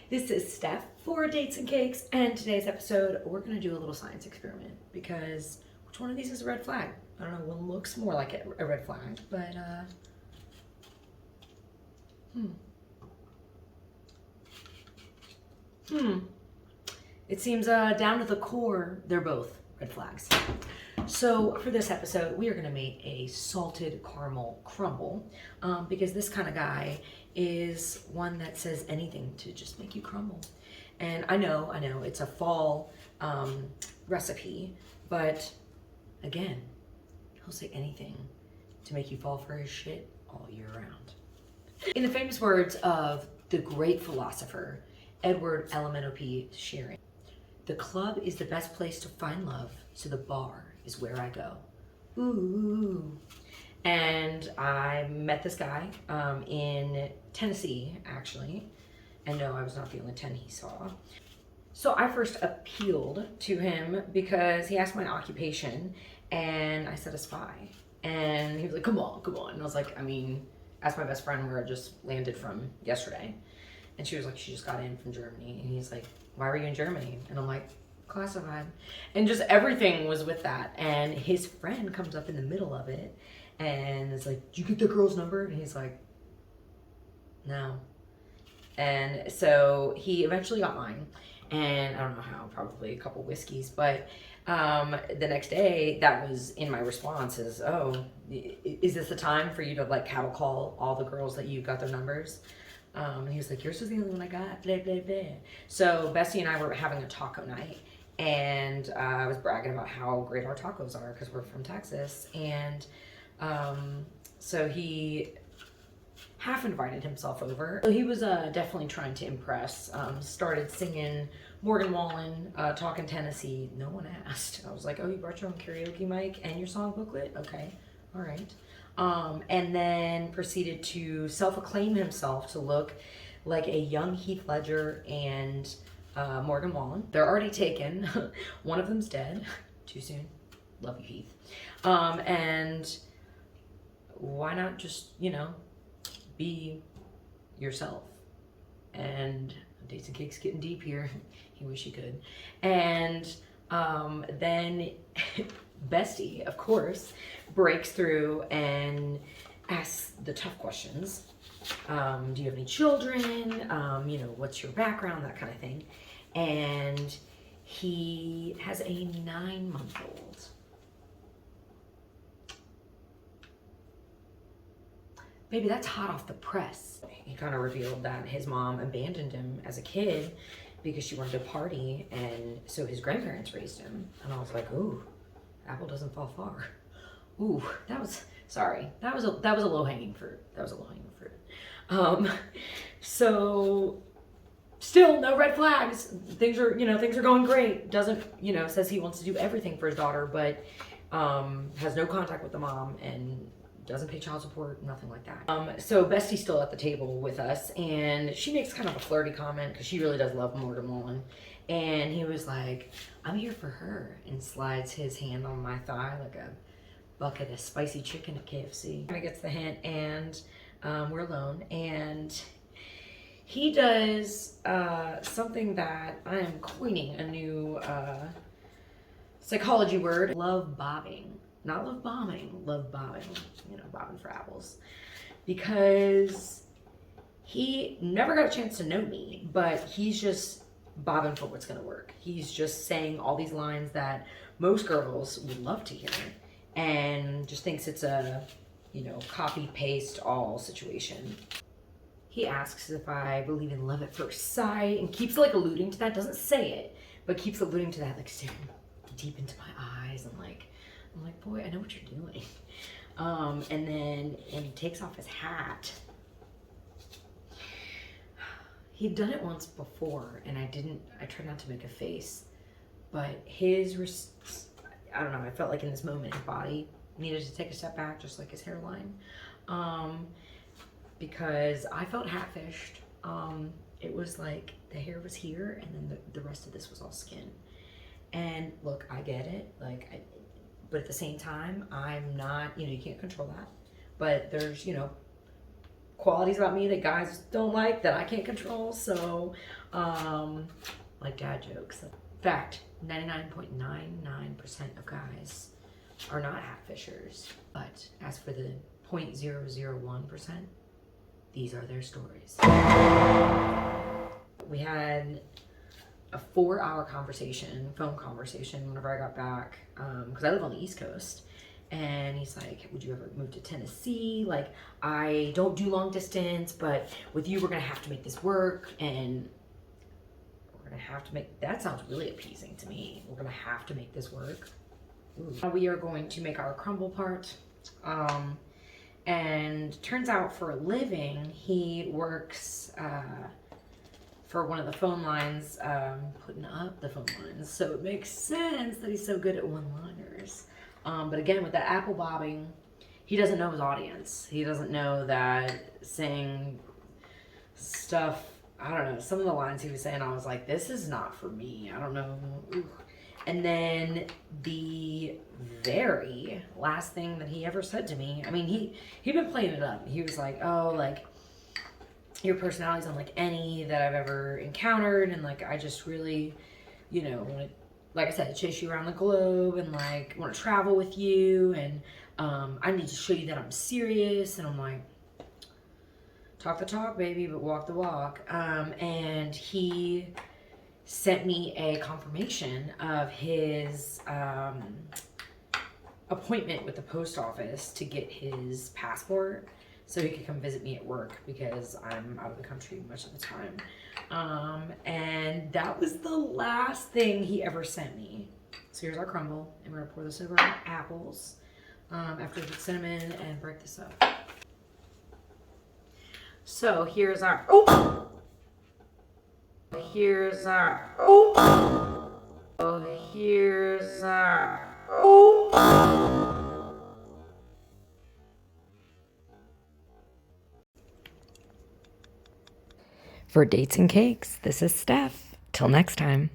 This is Steph for Dates and Cakes, and today's episode we're going to do a little science experiment because which one of these is a red flag? I don't know, one looks more like a red flag, but it seems down to the core they're both red flags. So for this episode, we are going to make a salted caramel crumble because this kind of guy is one that says anything to just make you crumble. And I know, it's a fall recipe, but again, he'll say anything to make you fall for his shit all year round. In the famous words of the great philosopher, Edward P. Shearing, the club is the best place to find love, so the bar is where I go. Ooh. And I met this guy in Tennessee, actually. And no, I was not the only 10 he saw. So I first appealed to him because he asked my occupation, and I said a spy. And he was like, come on. And I was like, ask my best friend where I just landed from yesterday. And she was like, she just got in from Germany. And he's like, why were you in Germany? And I'm like, classified. And just everything was with that. And his friend comes up in the middle of it and is like, did you get the girl's number? And he's like, no. And so he eventually got mine. And I don't know how, probably a couple whiskeys. But the next day, that was in my response is, oh, is this the time for you to like cattle call all the girls that you got their numbers? And he was like, yours is the only one I got, blah, blah, blah. So Bessie and I were having a taco night. And I was bragging about how great our tacos are because we're from Texas. And so he half invited himself over. So he was definitely trying to impress. Started singing Morgan Wallen, talking Tennessee. No one asked. I was like, oh, you brought your own karaoke mic and your song booklet? Okay, all right. And then proceeded to self-acclaim himself to look like a young Heath Ledger and Morgan Wallen. They're already taken. One of them's dead. Too soon. Love you, Heath. And why not just, be yourself? And Dates and Cakes getting deep here. You wish you could. And then Bestie, of course, breaks through and asks the tough questions. Do you have any children? What's your background? That kind of thing. And he has a 9-month-old. Baby, that's hot off the press. He kind of revealed that his mom abandoned him as a kid because she wanted to party, and so his grandparents raised him. And I was like, ooh, apple doesn't fall far. Ooh, that was a low-hanging fruit. So still no red flags. Things are going great. Doesn't, says he wants to do everything for his daughter, but has no contact with the mom and doesn't pay child support, nothing like that. So Bestie's still at the table with us, and she makes kind of a flirty comment because she really does love Morgan Wallen. And he was like, I'm here for her, and slides his hand on my thigh like a bucket of spicy chicken at KFC. Kind of gets the hint, and we're alone, and he does something that I am coining a new psychology word, love bobbing. Not love bombing, love bobbing, bobbing for apples. Because he never got a chance to know me, but he's just bobbing for what's gonna work. He's just saying all these lines that most girls would love to hear, and just thinks it's a, copy paste all situation. He asks if I believe in love at first sight and keeps like alluding to that, doesn't say it, but keeps alluding to that, like staring deep into my eyes, and I'm like, boy, I know what you're doing. And he takes off his hat. He'd done it once before, and I tried not to make a face, but I don't know, I felt like in this moment his body needed to take a step back, just like his hairline, because I felt hat-fished. It was like the hair was here, and then the rest of this was all skin. And look, I get it, but at the same time, I'm not, you can't control that. But there's, qualities about me that guys don't like, that I can't control. So, like dad jokes. In fact, 99.99% of guys are not hat fishers. But as for the 0.001%, these are their stories. We had a 4-hour conversation, phone conversation, whenever I got back, because I live on the East Coast. And he's like, would you ever move to Tennessee? Like, I don't do long distance, but with you, we're going to have to make this work. And we're going to have to make, that sounds really appeasing to me. We're going to have to make this work. Ooh. We are going to make our crumble part. And turns out for a living, he works for one of the phone lines, putting up the phone lines. So it makes sense that he's so good at one-liners. But again, with that apple bobbing, he doesn't know his audience. He doesn't know that saying stuff, I don't know, some of the lines he was saying, I was like, this is not for me. I don't know. Ooh. And then the very last thing that he ever said to me, I mean, he'd been playing it up. He was like, oh, like, your personality's unlike any that I've ever encountered. And like, I just really, you know, want to, like I said, chase you around the globe and like want to travel with you. And I need to show you that I'm serious. And I'm like, talk the talk, baby, but walk the walk. And he sent me a confirmation of his appointment with the post office to get his passport so he could come visit me at work because I'm out of the country much of the time. And that was the last thing he ever sent me. So here's our crumble, and we're gonna pour this over our apples after we put cinnamon and break this up. So here's our, oh! Here's our, oh! Here's our, oh! For Dates and Cakes, this is Steph. Till next time.